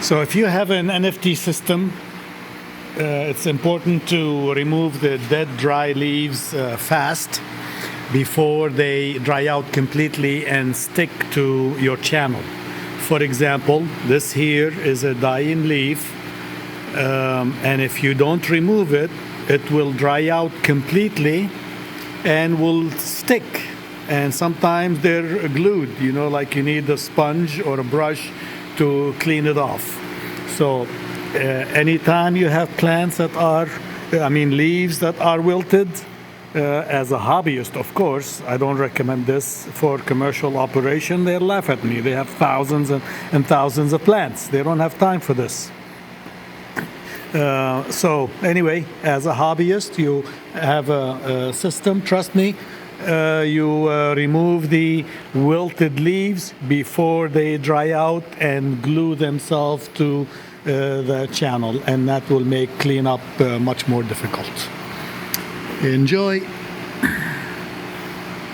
So if you have an NFT system, it's important to remove the dead, dry leaves fast before they dry out completely and stick to your channel. For example, this here is a dying leaf, and if you don't remove it, it will dry out completely and will stick. And sometimes they're glued, like you need a sponge or a brush to clean it off. So anytime you have plants leaves that are wilted, as a hobbyist, of course, I don't recommend this for commercial operation. They'll laugh at me. They have thousands and thousands of plants. They don't have time for this. So anyway, as a hobbyist, you have a system, trust me. You remove the wilted leaves before they dry out and glue themselves to the channel, and that will make cleanup much more difficult. Enjoy.